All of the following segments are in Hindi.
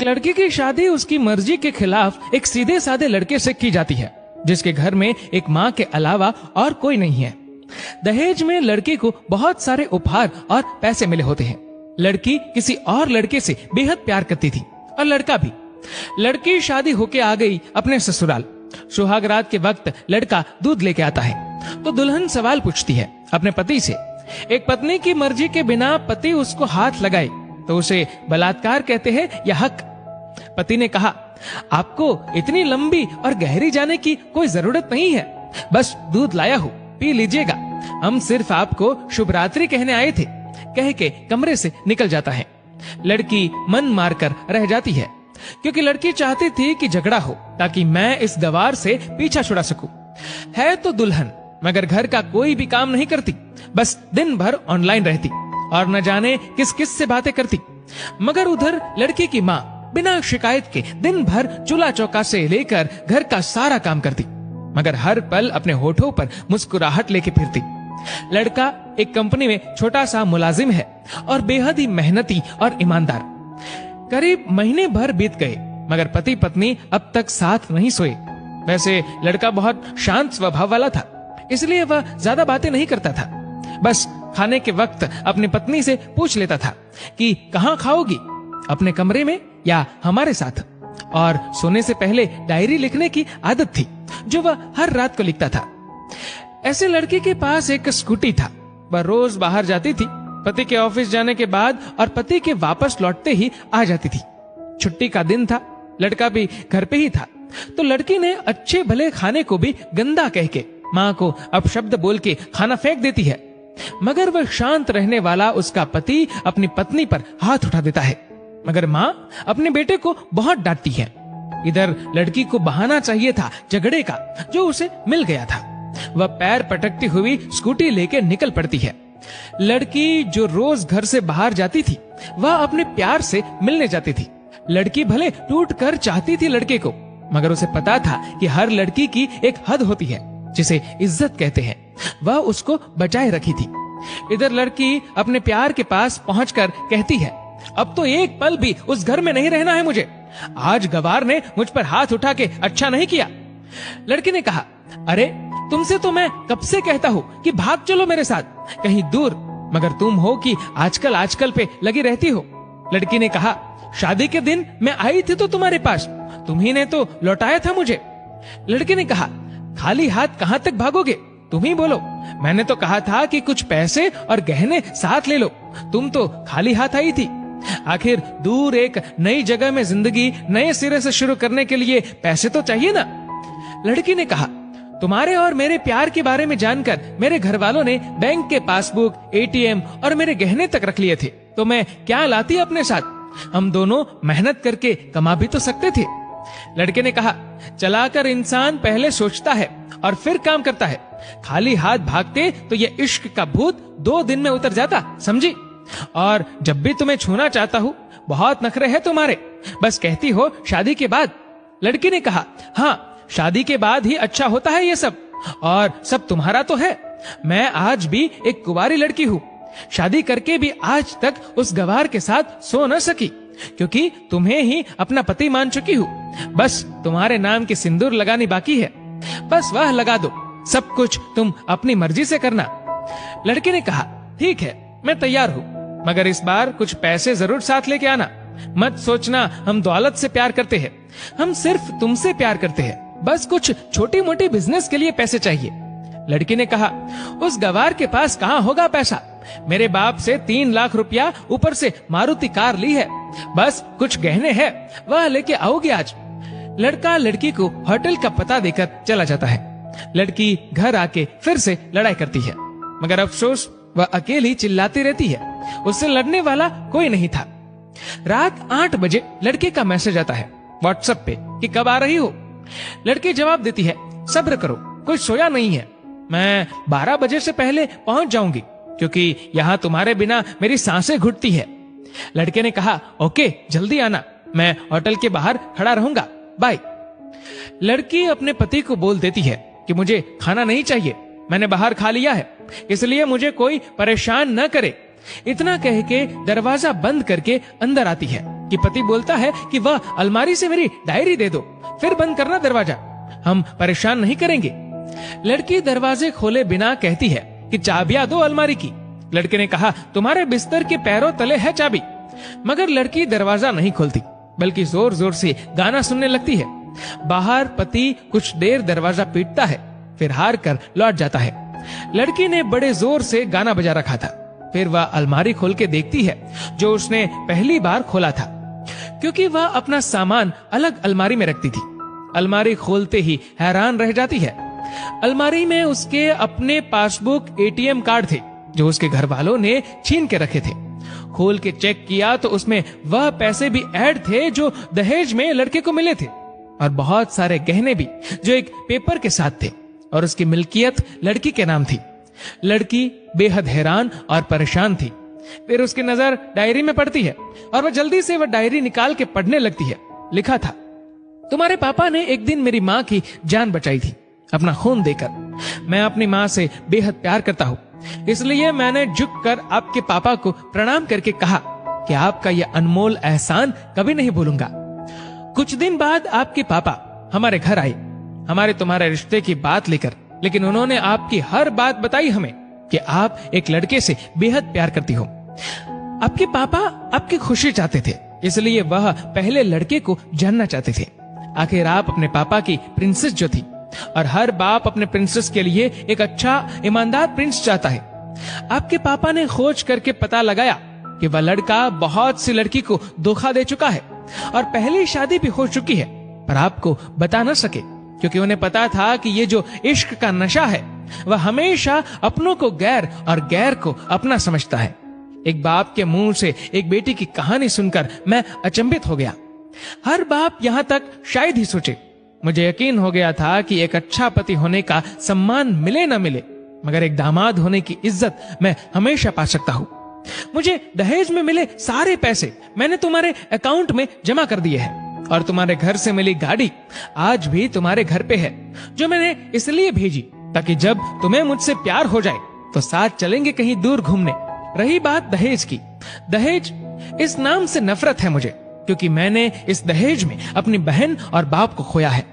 लड़की की शादी उसकी मर्जी के खिलाफ एक सीधे साधे लड़के से की जाती है, जिसके घर में एक माँ के अलावा और कोई नहीं है। दहेज में लड़की को बहुत सारे उपहार और पैसे मिले होते हैं। लड़की किसी और लड़के से बेहद प्यार करती थी और लड़का भी। लड़की शादी होके आ गई अपने ससुराल। सुहाग रात के वक्त लड़का दूध लेके आता है तो दुल्हन सवाल पूछती है अपने पति से। एक पत्नी की मर्जी के बिना पति उसको हाथ लगाए तो उसे बलात्कार कहते हैं या हक। पति ने कहा, आपको इतनी लंबी और गहरी जाने की कोई जरूरत नहीं है, बस दूध लाया हूँ, पी लीजिएगा, हम सिर्फ आपको शुभ रात्रि कहने आए थे, कह के कमरे से निकल जाता है। लड़की मन मारकर रह जाती है क्योंकि लड़की चाहती थी कि झगड़ा हो ताकि मैं इस गवार से पीछा छुड़ा सकूं। है तो दुल्हन मगर घर का कोई भी काम नहीं करती, बस दिन भर ऑनलाइन रहती और न जाने किस किस से बातें करती। मगर उधर लड़की की माँ बिना शिकायत के दिन भर चूल्हा चौका से लेकर घर का सारा काम करती, मगर हर पल अपने होठों पर मुस्कुराहट लेके फिरती। लड़का एक कंपनी में छोटा सा मुलाजिम है और बेहद ही मेहनती और ईमानदार। करीब महीने भर बीत गए मगर पति पत्नी अब तक साथ नहीं सोए। वैसे लड़का बहुत शांत स्वभाव वाला था, इसलिए वह ज्यादा बातें नहीं करता था। बस खाने के वक्त अपनी पत्नी से पूछ लेता था कि कहाँ खाओगी, अपने कमरे में या हमारे साथ। और सोने से पहले डायरी लिखने की आदत थी जो वह हर रात को लिखता था। ऐसे लड़के के पास एक स्कूटी था। वह रोज बाहर जाती थी, पति के ऑफिस जाने के बाद और पति के वापस लौटते ही आ जाती थी। छुट्टी का दिन था, लड़का भी घर पे ही था, तो लड़की ने अच्छे भले खाने को भी गंदा कह के माँ को अपशब्द बोल के खाना फेंक देती है। मगर वह शांत रहने वाला उसका पति अपनी पत्नी पर हाथ उठा देता है, मगर माँ अपने बेटे को बहुत डांटती है। इधर लड़की को बहाना चाहिए था झगड़े का जो उसे मिल गया था। वह पैर पटकती हुई स्कूटी लेके निकल पड़ती है। लड़की जो रोज घर से बाहर जाती थी वह अपने प्यार से मिलने जाती थी। लड़की भले टूट कर चाहती थी लड़के को, मगर उसे पता था कि हर लड़की की एक हद होती है जिसे इज्जत कहते हैं, वह उसको बचाए रखी थी। इधर लड़की अपने प्यार के पास पहुंचकर कहती है, अब तो एक पल भी उस घर में नहीं रहना है मुझे। आज गवार ने मुझ पर हाथ उठा के अच्छा नहीं किया। लड़की ने कहा, अरे तुमसे तो मैं कब से कहता हूँ कि भाग चलो मेरे साथ कहीं दूर, मगर तुम हो कि आजकल पे लगी रहती हो। लड़की ने कहा, शादी के दिन मैं आई थी तो तुम्हारे पास, तुम्ही ने तो लौटाया था मुझे। लड़के ने कहा, खाली हाथ कहाँ तक भागोगे, तुम ही बोलो। मैंने तो कहा था कि कुछ पैसे और गहने साथ ले लो, तुम तो खाली हाथ आई थी। आखिर दूर एक नई जगह में जिंदगी नए सिरे से शुरू करने के लिए पैसे तो चाहिए ना। लड़की ने कहा, तुम्हारे और मेरे प्यार के बारे में जानकर मेरे घर वालों ने बैंक के पासबुक, एटीएम और मेरे गहने तक रख लिए थे, तो मैं क्या लाती अपने साथ। हम दोनों मेहनत करके कमा भी तो सकते थे। लड़के ने कहा, चलाकर इंसान पहले सोचता है और फिर काम करता है। खाली हाथ भागते तो ये इश्क का भूत 2 दिन में उतर जाता, समझी। और जब भी तुम्हें छूना चाहता हूँ, बहुत नखरे हैं तुम्हारे, बस कहती हो शादी के बाद। लड़की ने कहा, हाँ शादी के बाद ही अच्छा होता है ये सब, और सब तुम्हारा तो है। मैं आज भी एक कुंवारी लड़की हूँ, शादी करके भी आज तक उस गवार के साथ सो न सकी, क्योंकि तुम्हें ही अपना पति मान चुकी हूँ। बस तुम्हारे नाम की सिंदूर लगानी बाकी है, बस वह लगा दो, सब कुछ तुम अपनी मर्जी से करना। लड़की ने कहा, ठीक है मैं तैयार हूँ, मगर इस बार कुछ पैसे जरूर साथ लेके आना। मत सोचना हम दौलत से प्यार करते हैं, हम सिर्फ तुमसे प्यार करते हैं, बस कुछ छोटी मोटी बिजनेस के लिए पैसे चाहिए। लड़की ने कहा, उस गवार के पास कहाँ होगा पैसा, मेरे बाप से 3 लाख रुपया ऊपर से मारुति कार ली है, बस कुछ गहने हैं, वह लेके आओगे आज। लड़का लड़की को होटल का पता देकर चला जाता है। लड़की घर आके फिर से लड़ाई करती है, मगर अफसोस वह अकेली चिल्लाती रहती है, उससे लड़ने वाला कोई नहीं था। रात 8 बजे लड़के का मैसेज आता है व्हाट्सएप पे कि कब आ रही हो। लड़की जवाब देती है, सब्र करो, कोई सोया नहीं है, मैं 12 बजे से पहले पहुंच जाऊंगी, क्योंकि यहाँ तुम्हारे बिना मेरी सांसें घुटती है। लड़के ने कहा, ओके जल्दी आना, मैं होटल के बाहर खड़ा रहूंगा, बाय। लड़की अपने पति को बोल देती है कि मुझे खाना नहीं चाहिए, मैंने बाहर खा लिया है, इसलिए मुझे कोई परेशान न करे। इतना कह के दरवाजा बंद करके अंदर आती है कि पति बोलता है कि वह अलमारी से मेरी डायरी दे दो, फिर बंद करना दरवाजा, हम परेशान नहीं करेंगे। लड़की दरवाजे खोले बिना कहती है कि चाबियां दो अलमारी की। लड़के ने कहा तुम्हारे बिस्तर के पैरों तले है चाबी। मगर लड़की दरवाजा नहीं खोलती, बल्कि जोर जोर से गाना सुनने लगती है। बाहर पति कुछ देर दरवाजा पीटता है, फिर हार कर लौट जाता है। लड़की ने बड़े जोर से गाना बजा रखा था। फिर वह अलमारी खोल के देखती है जो उसने पहली बार खोला था, क्योंकि वह अपना सामान अलग अलमारी में रखती थी। अलमारी खोलते ही हैरान रह जाती है। अलमारी में उसके अपने पासबुक, एटीएम कार्ड थे जो उसके घर वालों ने छीन के रखे थे। खोल के चेक किया तो उसमें वह पैसे भी ऐड थे जो दहेज में लड़के को मिले थे, और बहुत सारे गहने भी जो एक पेपर के साथ थे, और उसकी मिल्कियत लड़की के नाम थी। लड़की बेहद हैरान और परेशान थी। फिर उसकी नजर डायरी में पड़ती है और वह जल्दी से वह डायरी निकाल के पढ़ने लगती है। लिखा था, तुम्हारे पापा ने एक दिन मेरी माँ की जान बचाई थी अपना खून देकर। मैं अपनी माँ से बेहद प्यार करता हूँ, इसलिए मैंने झुककर आपके पापा को प्रणाम करके कहा कि आपका यह अनमोल एहसान कभी नहीं भूलूंगा। कुछ दिन बाद आपके पापा हमारे घर आए, हमारे तुम्हारे रिश्ते की बात लेकर, लेकिन उन्होंने आपकी हर बात बताई हमें कि आप एक लड़के से बेहद प्यार करती हो। आपके पापा आपकी खुशी चाहते थे, इसलिए वह पहले लड़के को जानना चाहते थे। आखिर आप अपने पापा की प्रिंसेस जो थी, और हर बाप अपने प्रिंसेस के लिए एक अच्छा ईमानदार प्रिंस चाहता है। आपके पापा ने खोज करके पता लगाया कि वह लड़का बहुत सी लड़की को धोखा दे चुका है और पहले शादी भी हो चुकी है, पर आपको बता न सके, क्योंकि उन्हें पता था कि ये जो इश्क का नशा है वह हमेशा अपनों को गैर और गैर को अपना समझता है। एक बाप के मुंह से एक बेटी की कहानी सुनकर मैं अचंभित हो गया। हर बाप यहाँ तक शायद ही सोचे। मुझे यकीन हो गया था कि एक अच्छा पति होने का सम्मान मिले न मिले, मगर एक दामाद होने की इज्जत मैं हमेशा पा सकता हूँ। मुझे दहेज में मिले सारे पैसे मैंने तुम्हारे अकाउंट में जमा कर दिए हैं, और तुम्हारे घर से मिली गाड़ी आज भी तुम्हारे घर पे है, जो मैंने इसलिए भेजी ताकि जब तुम्हें मुझसे प्यार हो जाए तो साथ चलेंगे कहीं दूर घूमने। रही बात दहेज की, दहेज इस नाम से नफरत है मुझे, क्योंकि मैंने इस दहेज में अपनी बहन और बाप को खोया है।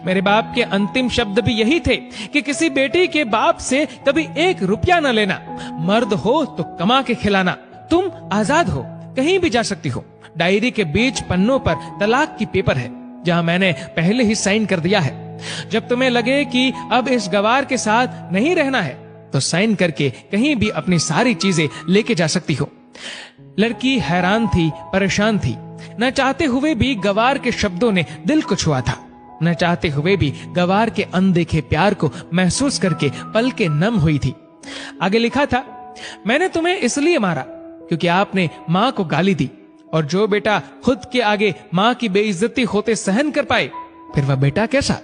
मेरे बाप के अंतिम शब्द भी यही थे कि किसी बेटी के बाप से कभी 1 रुपया न लेना, मर्द हो तो कमा के खिलाना, तुम आजाद हो, कहीं भी जा सकती हो। डायरी के बीच पन्नों पर तलाक की पेपर है, जहां मैंने पहले ही साइन कर दिया है। जब तुम्हें लगे कि अब इस गवार के साथ नहीं रहना है तो साइन करके कहीं भी अपनी सारी चीजें लेके जा सकती हो। लड़की हैरान थी, परेशान थी। न चाहते हुए भी गवार के शब्दों ने दिल को छुआ था। न चाहते हुए भी गवार के अनदेखे प्यार को महसूस करके पलकें नम हुई थी। आगे लिखा था, मैंने तुम्हें इसलिए मारा क्योंकि आपने माँ को गाली दी, और जो बेटा खुद के आगे माँ की बेइज्जती होते सहन कर पाए, फिर वह बेटा कैसा?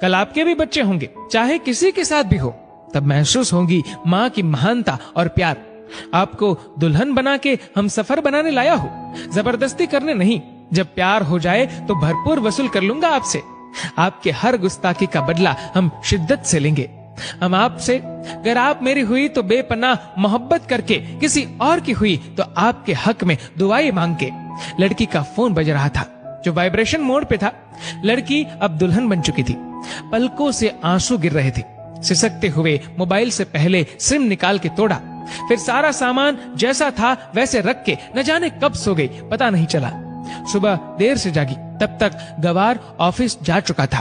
कल आपके भी बच्चे होंगे, चाहे किसी के साथ भी हो, तब महसूस होगी माँ की महानता और प्यार। आपको दुल्हन बना के हम सफर बनाने लाया हूँ, जबरदस्ती करने नहीं। जब प्यार हो जाए तो भरपूर वसूल कर लूंगा आपसे। आपके हर गुस्ताखी का बदला हम शिद्दत से लेंगे। हम आपसे, अगर आप मेरी हुई तो बेपनाह मोहब्बत करके, किसी और की हुई तो आपके हक में दुआएं मांग के। लड़की का फोन बज रहा था, जो वाइब्रेशन मोड पे था। लड़की अब दुल्हन बन चुकी थी। पलकों से आंसू गिर रहे थे। सिसकते हुए मोबाइल से पहले सिम निकाल के तोड़ा, फिर सारा सामान जैसा था वैसे रख के न जाने कब सो गई, पता नहीं चला। सुबह देर से जागी, तब तक गवार ऑफिस जा चुका था।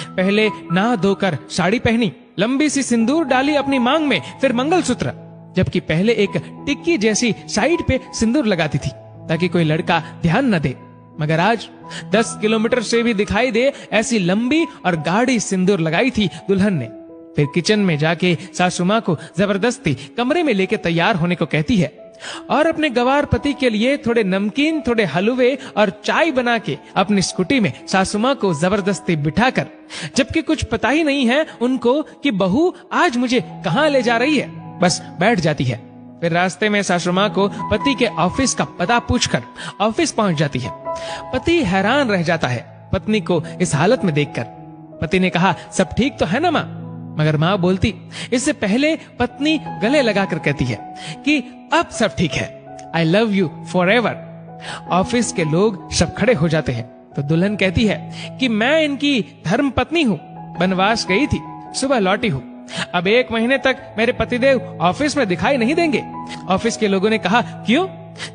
पहले नहा धोकर साड़ी पहनी, लंबी सी सिंदूर डाली अपनी मांग में, फिर मंगलसूत्र, जबकि पहले एक टिक्की जैसी साइड पे सिंदूर लगाती थी ताकि कोई लड़का ध्यान न दे। मगर आज 10 किलोमीटर से भी दिखाई दे ऐसी लंबी और गाढ़ी सिंदूर लगाई थी दुल्हन ने। फिर किचन में जाके सासू माँ को जबरदस्ती कमरे में लेके तैयार होने को कहती है, और अपने गवार पति के लिए थोड़े नमकीन, थोड़े हलवे और चाय बना के अपनी स्कूटी में सासू माँ को जबरदस्ती बिठाकर, जबकि कुछ पता ही नहीं है उनको कि बहू आज मुझे कहाँ ले जा रही है, बस बैठ जाती है। फिर रास्ते में सासू माँ को पति के ऑफिस का पता पूछकर ऑफिस पहुंच जाती है। पति हैरान रह जाता है पत्नी को इस हालत में देखकर। पति ने कहा, सब ठीक तो है ना माँ? मगर माँ बोलती, इससे पहले पत्नी गले लगाकर कहती है कि अब सब ठीक है, I love you for ever. Office के लोग सब खड़े हो जाते हैं तो दुल्हन कहती है कि मैं इनकी धर्म पत्नी हूँ, बनवास गई थी, सुबह लौटी हूँ, अब 1 महीने तक मेरे पतिदेव ऑफिस में दिखाई नहीं देंगे। ऑफिस के लोगों ने कहा क्यों?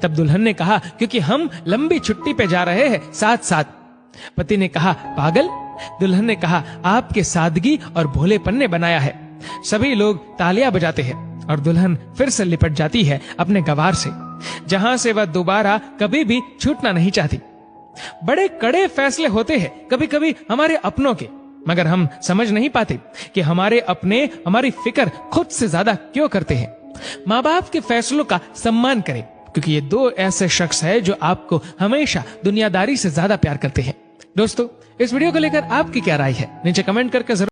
तब दुल्हन ने कहा क्योंकि हम लंबी छुट्टी पे जा रहे हैं साथ साथ। पति ने कहा पागल? दुल्हन ने कहा आपके सादगी और भोलेपन ने बनाया है। सभी लोग तालियां बजाते हैं और दुल्हन फिर से लिपट जाती है अपने गवार से, जहां से वह दोबारा कभी भी छूटना नहीं चाहती। बड़े कड़े फैसले होते हैं कभी कभी हमारे अपनों के, मगर हम समझ नहीं पाते कि हमारे अपने हमारी फिक्र खुद से ज्यादा क्यों करते हैं। माँ बाप के फैसलों का सम्मान करें, क्योंकि ये 2 ऐसे शख्स हैं जो आपको हमेशा दुनियादारी से ज्यादा प्यार करते हैं। दोस्तों, इस वीडियो को लेकर आपकी क्या राय है? नीचे कमेंट करके जरूर